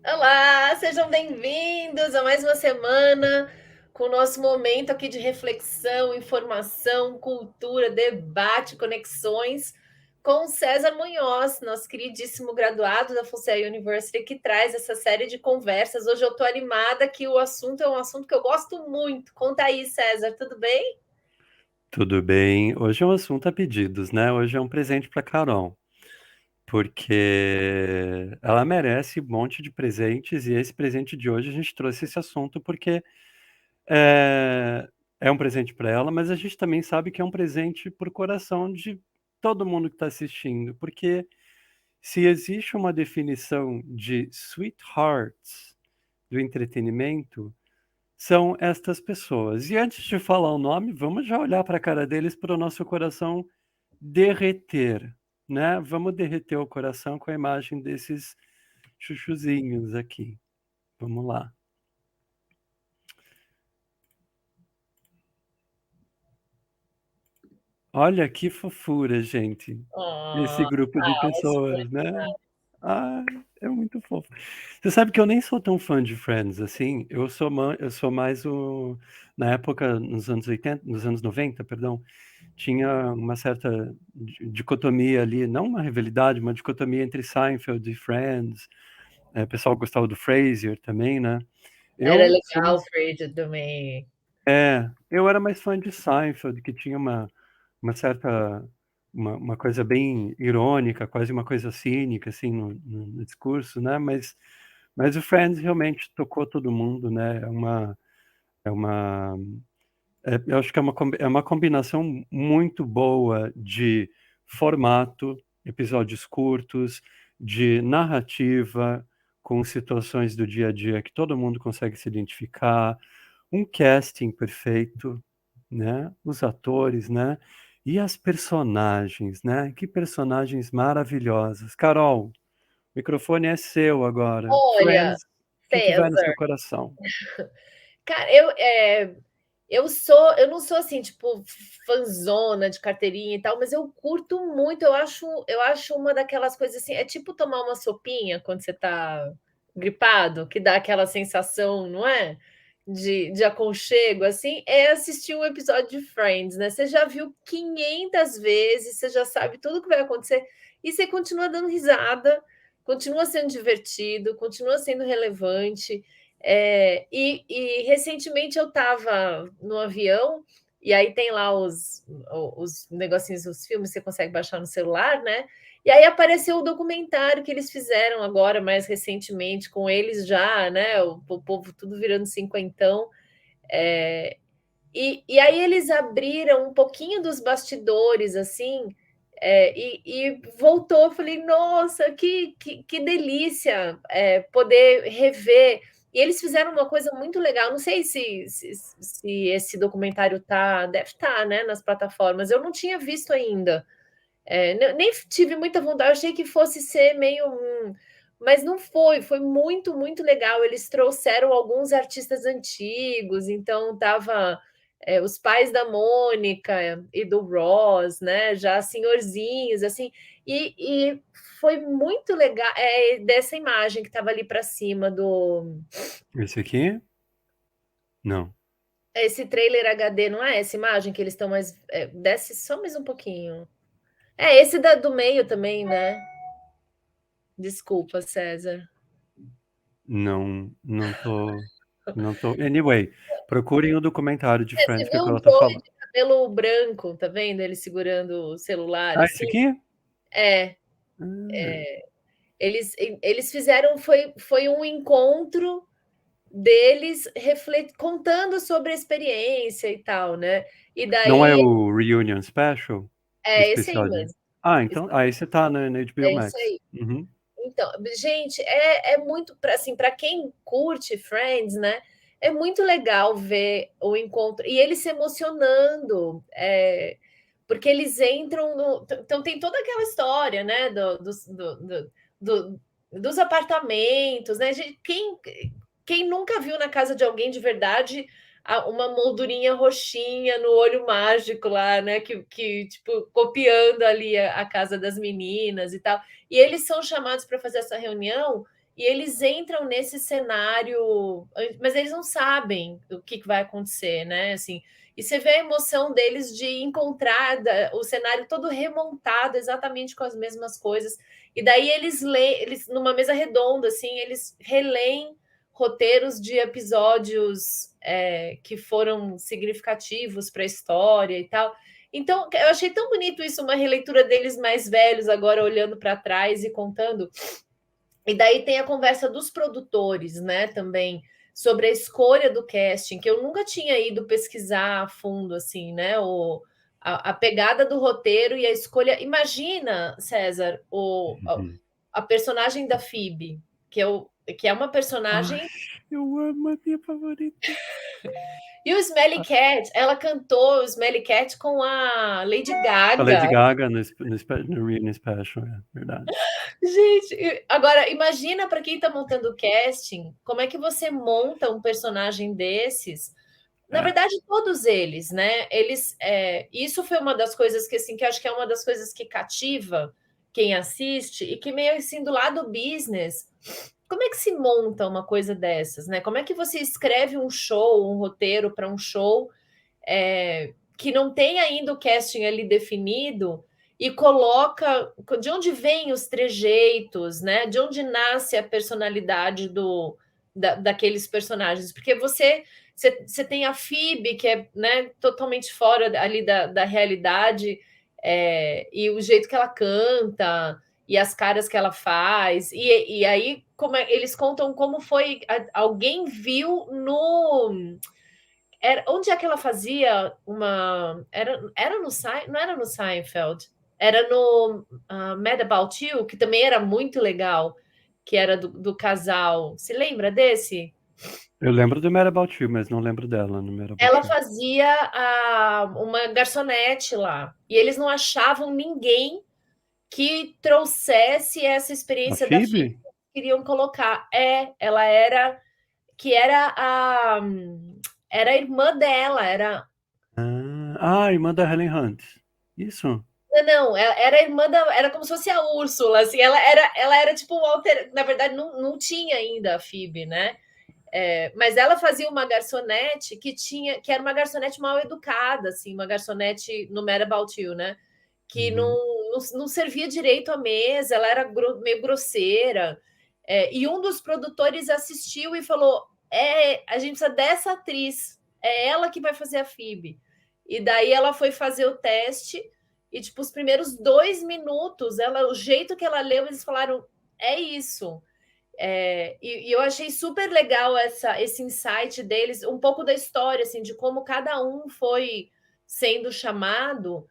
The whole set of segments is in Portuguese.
Olá, sejam bem-vindos a mais uma semana com o nosso momento aqui de reflexão, informação, cultura, debate, conexões com César Munhoz, nosso queridíssimo graduado da FUCEA University, que traz essa série de conversas. Hoje eu estou animada que o assunto é um assunto que eu gosto muito. Conta aí, César, tudo bem? Tudo bem. Hoje é um assunto a pedidos, né? Hoje é um presente para Carol, porque ela merece um monte de presentes e esse presente de hoje a gente trouxe esse assunto porque é, é um presente para ela, mas a gente também sabe que é um presente por coração de todo mundo que está assistindo, porque se existe uma definição de sweethearts do entretenimento, são estas pessoas. E antes de falar o nome, vamos já olhar para a cara deles para o nosso coração derreter, né? Vamos derreter o coração com a imagem desses chuchuzinhos aqui. Vamos lá. Olha que fofura, gente. Esse Oh, grupo de super. pessoas, né? Ah, é muito fofo. Você sabe que eu nem sou tão fã de Friends assim. Eu sou mais o na época nos anos 80, nos anos 90, perdão, tinha uma certa dicotomia ali, não uma rivalidade, uma dicotomia entre Seinfeld e Friends. O pessoal gostava do Frasier também, né? Era Eu sou legal, mais, Fred, também. eu era mais fã de Seinfeld, que tinha uma certa, uma coisa bem irônica, quase uma coisa cínica, assim, no discurso, né? Mas o Friends realmente tocou todo mundo, né? É uma, eu acho que é uma combinação muito boa de formato, episódios curtos, de narrativa, com situações do dia a dia que todo mundo consegue se identificar, um casting perfeito, né? Os atores, né? E as personagens, né? Que personagens maravilhosas. Carol, o microfone é seu agora. Olha, Friends, o que vai no César, seu coração? cara, eu não sou assim, tipo, fanzona de carteirinha e tal, mas eu curto muito, eu acho uma daquelas coisas assim, é tipo tomar uma sopinha quando você tá gripado, que dá aquela sensação, não é? De aconchego, assim, é assistir um episódio de Friends, né? Você já viu 500 vezes, você já sabe tudo o que vai acontecer, e você continua dando risada, continua sendo divertido, continua sendo relevante. E recentemente eu estava no avião, e aí tem lá os negocinhos, os filmes que você consegue baixar no celular, né? E aí apareceu o documentário que eles fizeram agora, mais recentemente, com eles já, né? O povo tudo virando cinquentão. É, e aí eles abriram um pouquinho dos bastidores, assim, e voltou. Eu falei, nossa, que delícia poder rever. E eles fizeram uma coisa muito legal. Não sei se esse documentário tá, deve estar, né, nas plataformas. Eu não tinha visto ainda. Nem tive muita vontade, eu achei que fosse ser meio. Mas não foi, foi muito, muito legal. Eles trouxeram alguns artistas antigos, então tava os pais da Mônica e do Ross, né? Já senhorzinhos, assim, e foi muito legal dessa imagem que estava ali para cima do. Esse aqui? Não. Esse trailer HD, não é essa imagem que eles estão mais. Desce só mais um pouquinho. Esse do meio também, né? Desculpa, César. Não, não tô. Anyway, procurem o documentário de Você Friends que a viu Carol um tá boy falando. de cabelo branco, tá vendo? Ele segurando o celular, Ah, esse assim? aqui? É, Ah, eles fizeram, foi um encontro deles contando sobre a experiência e tal, né? E não é daí, o Reunion Special? O é esse aí especial de. mesmo. Ah, então. Ah, esse tá na HBO É isso Max. aí. Uhum. Então, gente, é muito para assim, para quem curte Friends, né? É muito legal ver o encontro e eles se emocionando, porque eles entram no. Então tem toda aquela história, né? Do- dos apartamentos, né? Quem nunca viu na casa de alguém de verdade uma moldurinha roxinha no olho mágico lá, né? Que tipo, copiando ali a casa das meninas e tal. E eles são chamados para fazer essa reunião, e eles entram nesse cenário, mas eles não sabem o que vai acontecer, né? Assim, e você vê a emoção deles de encontrar o cenário todo remontado exatamente com as mesmas coisas. E daí eles leem, eles, numa mesa redonda, assim, eles releem roteiros de episódios que foram significativos para a história e tal. Então, eu achei tão bonito isso, uma releitura deles mais velhos, agora olhando para trás e contando. E daí tem a conversa dos produtores, né, também, sobre a escolha do casting, que eu nunca tinha ido pesquisar a fundo, assim, né, a pegada do roteiro e a escolha. Imagina, César, Uhum. a personagem da Phoebe, que é uma Ai, personagem. eu amo a minha favorita. E o Smelly Cat, ela cantou o Smelly Cat com a Lady A Lady Gaga. Gaga no Reunion Special, é verdade. Gente, agora imagina para quem está montando o casting, como é que você monta um personagem desses? Na É. verdade, todos eles, né? Isso foi uma das coisas que assim, que eu acho que é uma das coisas que cativa quem assiste e que meio assim do lado business. Como é que se monta uma coisa dessas, né? Como é que você escreve um show, um roteiro para um show que não tem ainda o casting ali definido e coloca de onde vêm os trejeitos, né? De onde nasce a personalidade daqueles personagens, porque você tem a Phoebe, que é, né, totalmente fora ali da realidade, e o jeito que ela canta e as caras que ela faz, e aí eles contam como foi, alguém viu onde é que ela fazia uma. Era no não era no Seinfeld, era no Mad About You, que também era muito legal, que era do casal. Se lembra desse? Eu lembro do Mad About You, mas não lembro dela no Mad Ela About You. fazia uma garçonete lá. E eles não achavam ninguém que trouxesse essa A experiência da filha Phoebe? que queriam colocar. Ela era. Que era a irmã dela, era. A irmã da Helen Hunt. Isso? Não, era a irmã da. Era como se fosse a Úrsula, assim, ela era tipo um alter. Na verdade, não tinha ainda a Phoebe, né? Mas ela fazia uma garçonete que era uma garçonete mal educada, assim, uma garçonete no Mad About You, né? Que Uhum. não servia direito à mesa, ela era meio grosseira. E um dos produtores assistiu e falou: a gente precisa dessa atriz, é ela que vai fazer a Phoebe. E daí ela foi fazer o teste, e tipo, os primeiros 2 minutos, o jeito que ela leu, eles falaram: é isso. E eu achei super legal esse insight deles, um pouco da história, assim, de como cada um foi sendo chamado,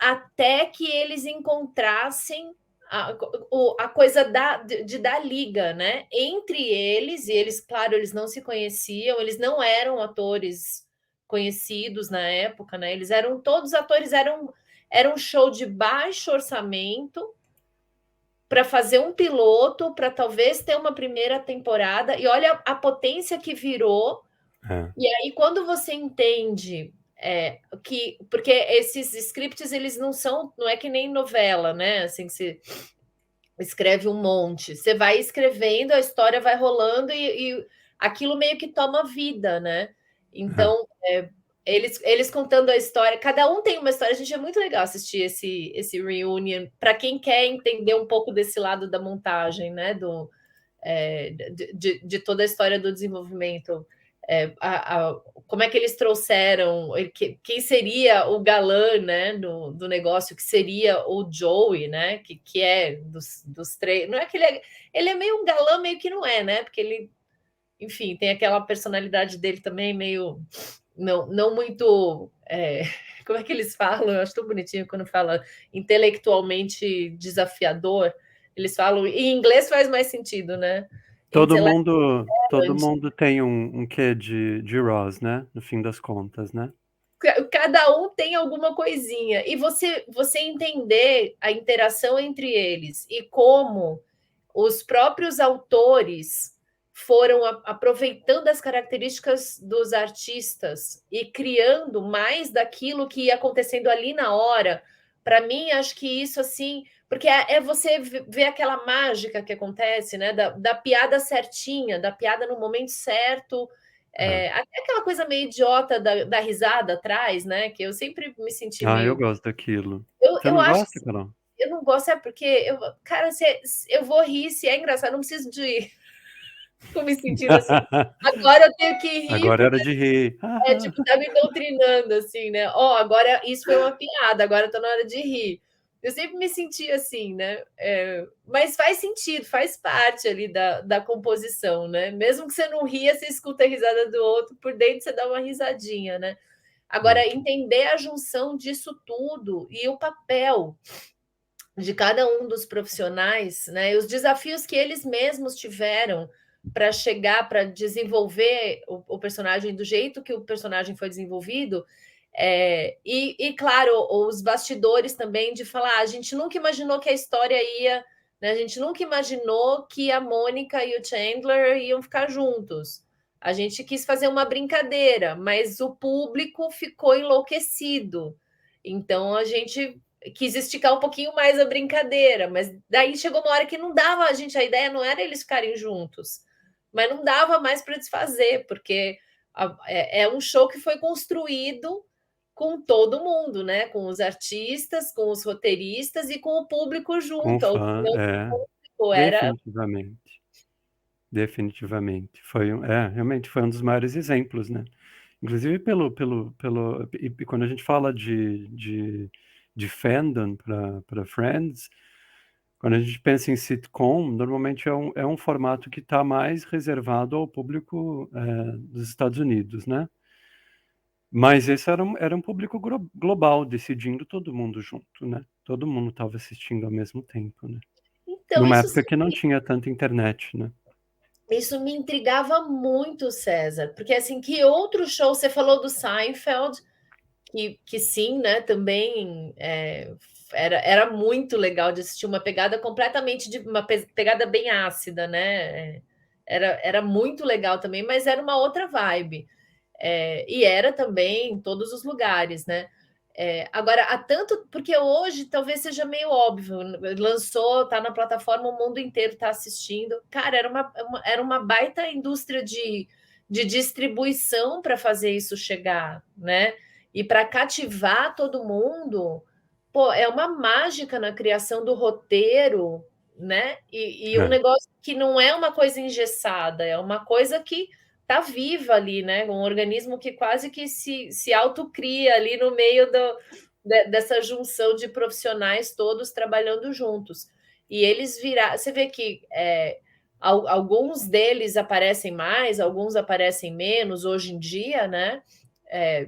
até que eles encontrassem a coisa da liga, né? Entre eles, e eles, claro, eles não se conheciam, eles não eram atores conhecidos na época, né? Eles eram todos atores, era um show de baixo orçamento para fazer um piloto, para talvez ter uma primeira temporada, e olha a potência que virou. É. E aí, quando você entende que. Porque esses scripts, eles não é que nem novela, né? Assim, que você escreve um monte. Você vai escrevendo, a história vai rolando e aquilo meio que toma vida, né? É. Então, eles contando a história, cada um tem uma história. A gente é muito legal assistir esse reunion para quem quer entender um pouco desse lado da montagem, né? De toda a história do desenvolvimento. Como é que eles trouxeram, quem seria o galã, né, do negócio, que seria o Joey, né, que é dos três, não é que ele é meio um galã, meio que não é, né, porque ele, enfim, tem aquela personalidade dele também meio, não muito, como é que eles falam, eu acho tão bonitinho quando fala intelectualmente desafiador, eles falam, em inglês faz mais sentido, né, Todo mundo tem um quê de Ross, né? No fim das contas, né? cada um tem alguma coisinha. E você entender a interação entre eles e como os próprios autores foram aproveitando as características dos artistas e criando mais daquilo que ia acontecendo ali na hora. Para mim, acho que isso assim, Porque é você ver aquela mágica que acontece, né? Da piada certinha, da piada no momento certo. Aquela coisa meio idiota da risada atrás, né? Que eu sempre me senti Ah, eu meio. gosto daquilo. Você Eu não acho gosta, Carol? eu não gosto, é porque cara, eu vou rir se é engraçado, não preciso de fico me sentindo assim. Agora eu tenho que rir Agora porque era de rir. tipo, tá me doutrinando, assim, né? Ó, agora isso foi uma piada, agora tá na hora de rir. Eu sempre me senti assim, né? Mas faz sentido, faz parte ali da composição, né? Mesmo que você não ria, você escuta a risada do outro, por dentro você dá uma risadinha, né? Agora, entender a junção disso tudo e o papel de cada um dos profissionais, né? E os desafios que eles mesmos tiveram para chegar, para desenvolver o personagem do jeito que o personagem foi desenvolvido. Claro, os bastidores também de falar, a gente nunca imaginou que a história ia, né? A gente nunca imaginou que a Mônica e o Chandler iam ficar juntos. A gente quis fazer uma brincadeira, mas o público ficou enlouquecido. Então a gente quis esticar um pouquinho mais a brincadeira, mas daí chegou uma hora que não dava, a ideia não era eles ficarem juntos, mas não dava mais para desfazer, porque é um show que foi construído com todo mundo, né? Com os artistas, com os roteiristas e com o público Com junto. A fã, opinião do público era. definitivamente. Definitivamente. Realmente foi um dos maiores exemplos, né? Inclusive e quando a gente fala de fandom para Friends, quando a gente pensa em sitcom, normalmente é um formato que está mais reservado ao público dos Estados Unidos, né? Mas esse era um público global, decidindo todo mundo junto, né? Todo mundo estava assistindo ao mesmo tempo, né? Então, Numa época que não tinha tanta internet, né? isso me intrigava muito, César, porque assim, que outro show você falou do Seinfeld, que sim, né? Também era muito legal de assistir, uma pegada completamente uma pegada bem ácida, né? Era muito legal também, mas era uma outra vibe. E era também em todos os lugares, né? Agora, há tanto. Porque hoje talvez seja meio óbvio, lançou, tá na plataforma, o mundo inteiro está assistindo. Cara, era uma baita indústria de distribuição para fazer isso chegar, né? E para cativar todo mundo, pô, é uma mágica na criação do roteiro, né? E um É. negócio que não é uma coisa engessada, é uma coisa que tá viva ali, né? Um organismo que quase que se autocria ali no meio dessa junção de profissionais todos trabalhando juntos. E eles viraram. Você vê que alguns deles aparecem mais, alguns aparecem menos hoje em dia, né? É,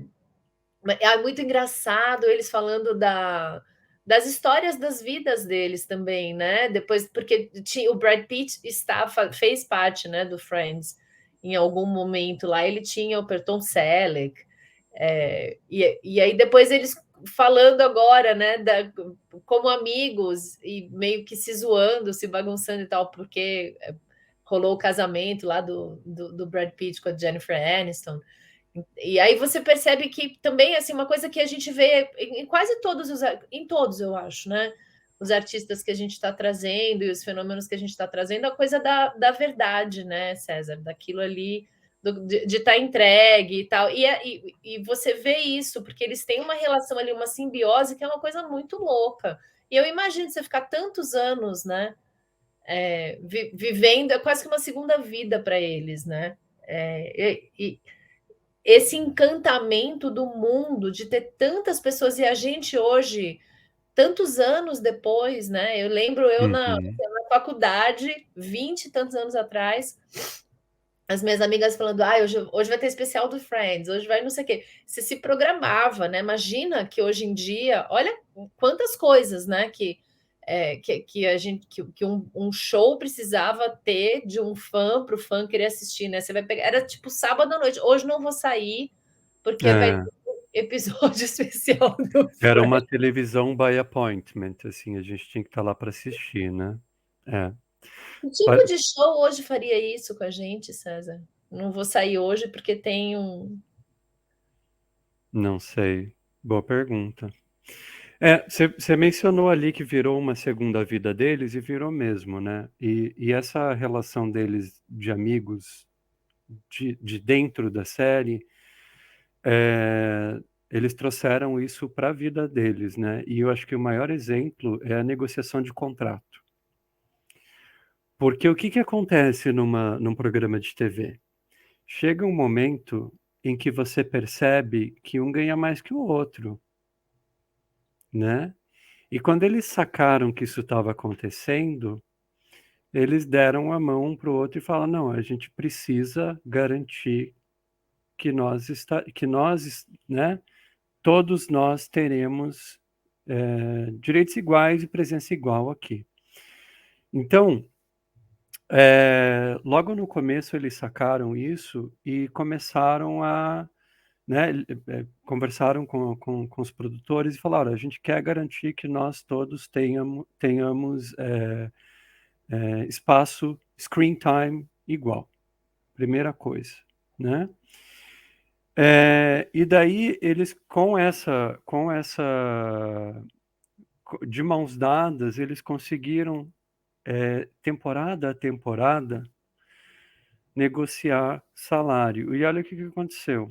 é muito engraçado eles falando das histórias das vidas deles também, né? Depois, porque o Brad Pitt fez parte, né, do Friends em algum momento lá, ele tinha o Perton Selleck, e aí depois eles falando agora, né, como amigos e meio que se zoando, se bagunçando e tal, porque rolou o casamento lá do Brad Pitt com a Jennifer Aniston. E aí você percebe que também assim uma coisa que a gente vê em quase todos em todos, eu acho, né? Os artistas que a gente está trazendo e os fenômenos que a gente está trazendo, a coisa da verdade, né, César? Daquilo ali, de estar entregue e tal. E você vê isso, porque eles têm uma relação ali, uma simbiose que é uma coisa muito louca. E eu imagino você ficar tantos anos, né? Vivendo, é quase que uma segunda vida para eles, né? Esse encantamento do mundo de ter tantas pessoas e a gente hoje, tantos anos depois, né? Eu lembro Uhum. na faculdade, 20 e tantos anos atrás, as minhas amigas falando: hoje vai ter especial do Friends, hoje vai não sei o quê. Você se programava, né? Imagina que hoje em dia, olha quantas coisas, né? Que a gente que um show precisava ter de um fã para o fã querer assistir, né? Você vai pegar, era tipo sábado à noite, hoje não vou sair, porque vai ter É, um episódio especial do era Friends. uma televisão by appointment, assim, a gente tinha que estar lá para assistir, né? É. Que tipo de show hoje faria isso com a gente, César? Não vou sair hoje porque tem um. Não sei. Boa pergunta. Você mencionou ali que virou uma segunda vida deles e virou mesmo, né? E essa relação deles de amigos de dentro da série, é, eles trouxeram isso para a vida deles, né? E eu acho que o maior exemplo é a negociação de contrato. Porque o que que acontece num programa de TV? Chega um momento em que você percebe que um ganha mais que o outro, né? E quando eles sacaram que isso estava acontecendo, eles deram a mão um para o outro e falaram: não, a gente precisa garantir né, todos nós teremos direitos iguais e presença igual aqui. Então, logo no começo eles sacaram isso e começaram a, né, conversaram com os produtores e falaram: a gente quer garantir que nós todos tenhamos espaço, screen time igual, primeira coisa, né? E daí eles de mãos dadas, eles conseguiram temporada a temporada negociar salário. E olha o que aconteceu.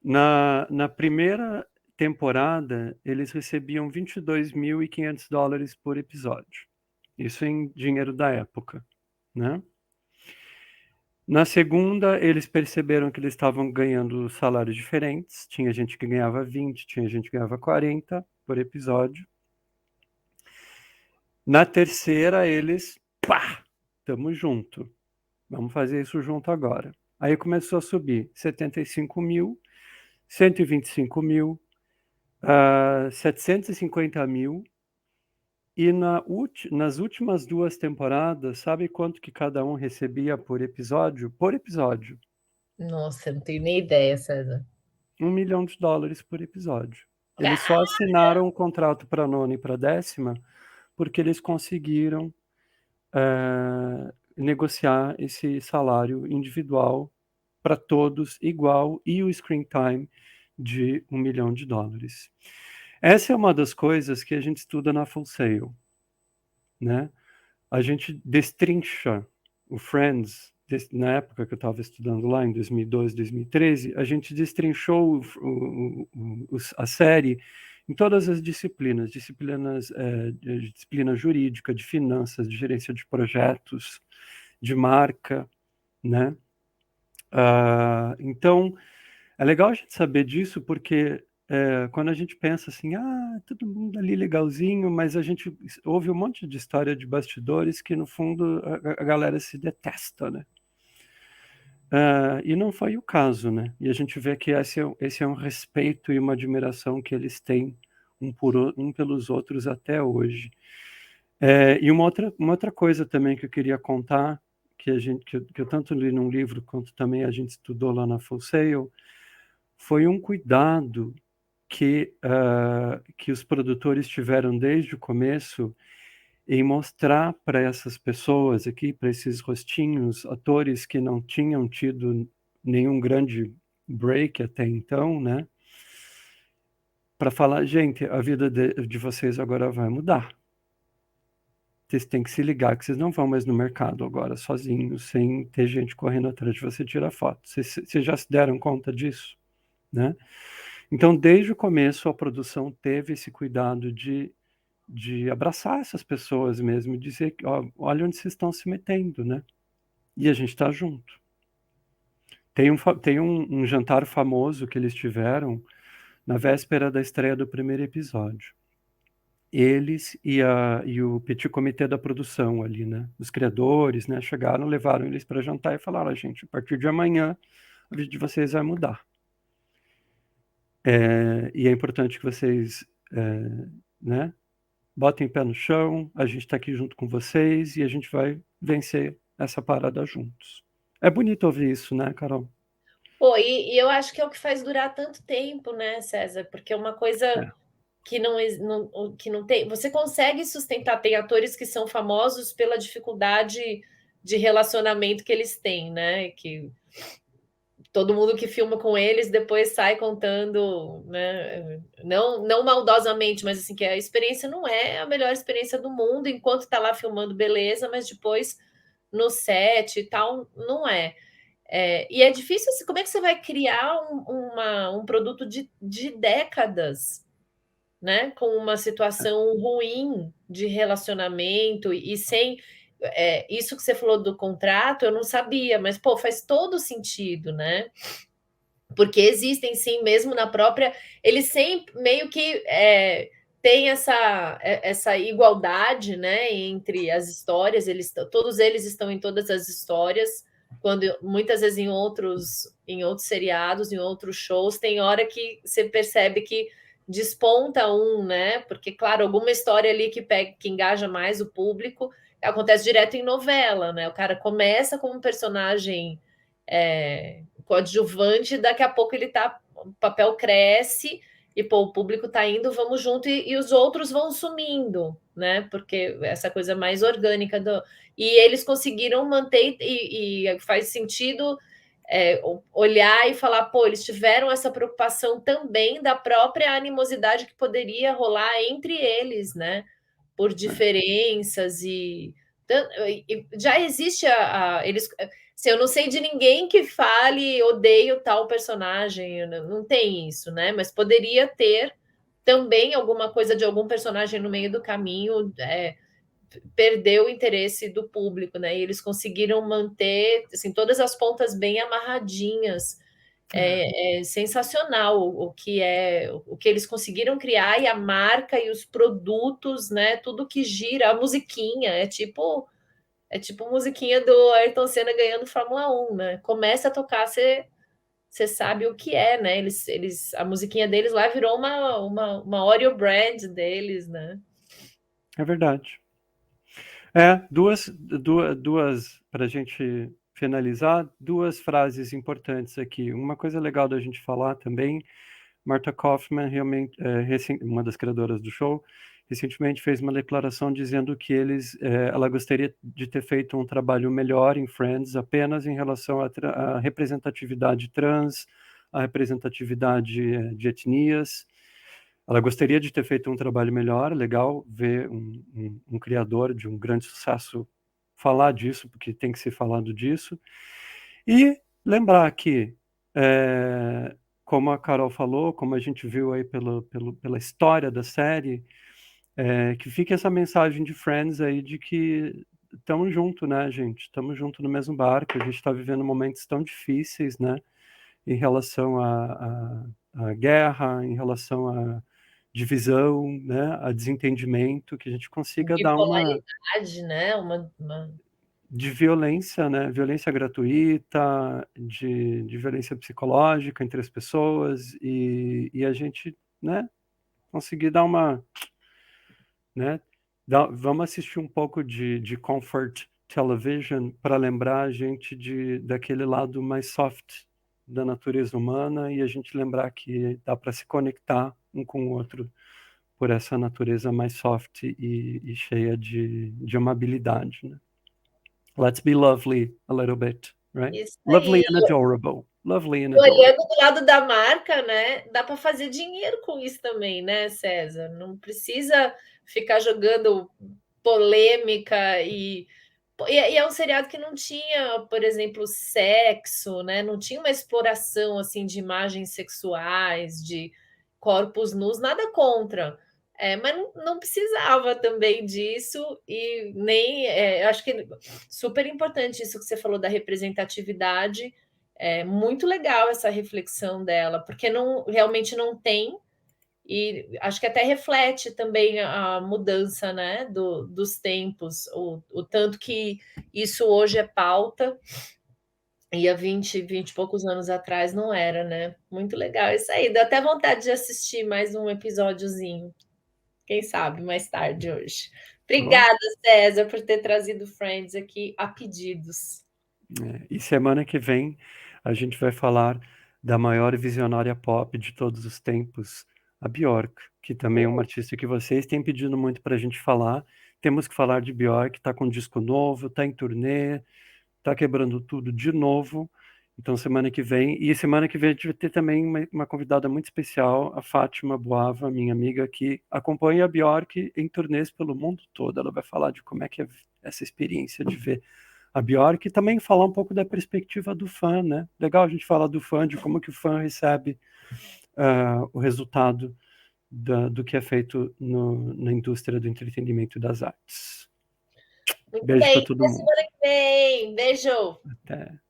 Na primeira temporada, eles recebiam $22.500 por episódio. Isso em dinheiro da época, né? Na segunda, eles perceberam que eles estavam ganhando salários diferentes. Tinha gente que ganhava 20, tinha gente que ganhava 40 por episódio. Na terceira, eles, pá, tamo junto. Vamos fazer isso junto agora. Aí começou a subir 75 mil, 125 mil, 750 mil. E nas últimas duas temporadas, sabe quanto que cada um recebia por episódio? Por episódio. Nossa, eu não tenho nem ideia, César. $1 milhão por episódio. Eles Ah, só assinaram um contrato para a nona e para a décima porque eles conseguiram negociar esse salário individual para todos igual e o screen time de $1 milhão. Essa é uma das coisas que a gente estuda na Full Sail, né? A gente destrincha o Friends, na época que eu estava estudando lá, em 2012, 2013, a gente destrinchou a série em todas as de disciplina jurídica, de finanças, de gerência de projetos, de marca, né? Então, é legal a gente saber disso porque quando a gente pensa assim, todo mundo ali legalzinho, mas a gente ouve um monte de história de bastidores que no fundo a galera se detesta, né? E não foi o caso, né? E a gente vê que esse é um respeito e uma admiração que eles têm um pelos outros até hoje. E uma outra coisa também que eu queria contar, que eu tanto li num livro quanto também a gente estudou lá na Full Sail, foi um cuidado que os produtores tiveram desde o começo em mostrar para essas pessoas aqui, para esses rostinhos, atores que não tinham tido nenhum grande break até então, né? Para falar, gente, a vida de vocês agora vai mudar. Vocês têm que se ligar que vocês não vão mais no mercado agora sozinhos, sem ter gente correndo atrás de você tirar foto. Vocês já se deram conta disso, né? Então, desde o começo, a produção teve esse cuidado de abraçar essas pessoas mesmo, e dizer, ó, olha onde vocês estão se metendo, né? E a gente está junto. Tem um jantar famoso que eles tiveram na véspera da estreia do primeiro episódio. Eles e o petit comitê da produção ali, né? Os criadores, né? Chegaram, levaram eles para jantar e falaram, gente, a partir de amanhã a vida de vocês vai mudar. E é importante que vocês, né? Botem pé no chão, a gente está aqui junto com vocês e a gente vai vencer essa parada juntos. É bonito ouvir isso, né, Carol? pô, e eu acho que é o que faz durar tanto tempo, né, César? Porque é uma coisa É, que não tem. Você consegue sustentar, tem atores que são famosos pela dificuldade de relacionamento que eles têm, né? todo mundo que filma com eles depois sai contando, né? Não maldosamente, mas assim, que a experiência não é a melhor experiência do mundo, enquanto tá lá filmando, beleza, mas depois no set e tal, não é. E é difícil, assim, como é que você vai criar um produto de décadas, né? Com uma situação ruim de relacionamento e sem. Isso que você falou do contrato, eu não sabia, mas pô, faz todo sentido, né? Porque existem sim, mesmo na própria. Eles sempre meio que tem essa igualdade, né, entre as histórias, todos eles estão em todas as histórias, quando muitas vezes em outros seriados, em outros shows, tem hora que você percebe que desponta um, né? Porque, claro, alguma história ali que pega, que engaja mais o público, acontece direto em novela, né? O cara começa como um personagem coadjuvante, daqui a pouco o papel cresce e pô, o público tá indo, vamos junto, e os outros vão sumindo, né? Porque essa coisa mais orgânica e eles conseguiram manter, e faz sentido olhar e falar, pô, eles tiveram essa preocupação também da própria animosidade que poderia rolar entre eles, né? Por diferenças já existe eles. Se eu não sei de ninguém que fale odeio tal personagem, não tem isso, né? Mas poderia ter também alguma coisa de algum personagem no meio do caminho perdeu o interesse do público, né? E eles conseguiram manter assim, todas as pontas bem amarradinhas. É sensacional o que eles conseguiram criar e a marca e os produtos, né? Tudo que gira, a musiquinha, é tipo musiquinha do Ayrton Senna ganhando Fórmula 1, né? Começa a tocar, você sabe o que é, né? A musiquinha deles lá virou uma Oreo brand deles, né? É verdade. Duas para a gente finalizar, duas frases importantes aqui. Uma coisa legal da gente falar também, Martha Kaufman, realmente, uma das criadoras do show, recentemente fez uma declaração dizendo que ela gostaria de ter feito um trabalho melhor em Friends apenas em relação à representatividade trans, à representatividade de etnias. Ela gostaria de ter feito um trabalho melhor, legal ver um criador de um grande sucesso falar disso, porque tem que ser falado disso. E lembrar que, como a Carol falou, como a gente viu aí pela história da série, que fique essa mensagem de Friends aí de que estamos juntos, né, gente? Estamos juntos no mesmo barco, a gente está vivendo momentos tão difíceis, né? Em relação à guerra, em relação à divisão, né, a desentendimento, que a gente consiga dar uma Bipolaridade, né? de violência, né, violência gratuita, de violência psicológica entre as pessoas e a gente, né, conseguir dar uma, né, vamos assistir um pouco de comfort television para lembrar a gente daquele lado mais soft da natureza humana e a gente lembrar que dá para se conectar um com o outro por essa natureza mais soft e cheia de amabilidade, né? Let's be lovely a little bit, right? Isso Lovely aí. and adorable. Lovely and adorable. Olhando do lado da marca, né? Dá para fazer dinheiro com isso também, né, César? Não precisa ficar jogando polêmica e é um seriado que não tinha, por exemplo, sexo, né? Não tinha uma exploração assim de imagens sexuais, de corpos nus, nada contra. Mas não precisava também disso e nem. Eu acho que super importante isso que você falou da representatividade. É muito legal essa reflexão dela, porque realmente não tem, e acho que até reflete também a mudança, né, dos tempos, o tanto que isso hoje é pauta, e há 20 e poucos anos atrás não era, né? Muito legal isso aí. Dá até vontade de assistir mais um episódiozinho. Quem sabe mais tarde hoje. Bom, Obrigada, César, por ter trazido Friends aqui a pedidos. e semana que vem a gente vai falar da maior visionária pop de todos os tempos, a Björk, que também é uma artista que vocês têm pedido muito para a gente falar. Temos que falar de Björk, está com um disco novo, está em turnê, está quebrando tudo de novo. Então, semana que vem a gente vai ter também uma convidada muito especial, a Fátima Boava, minha amiga, que acompanha a Bjork em turnês pelo mundo todo. Ela vai falar de como é que é essa experiência de ver a Bjork e também falar um pouco da perspectiva do fã, né? Legal a gente falar do fã, de como que o fã recebe o resultado do que é feito na indústria do entretenimento e das artes. Muito Beijo para bem, todo até mundo. semana que vem. Beijo. Até.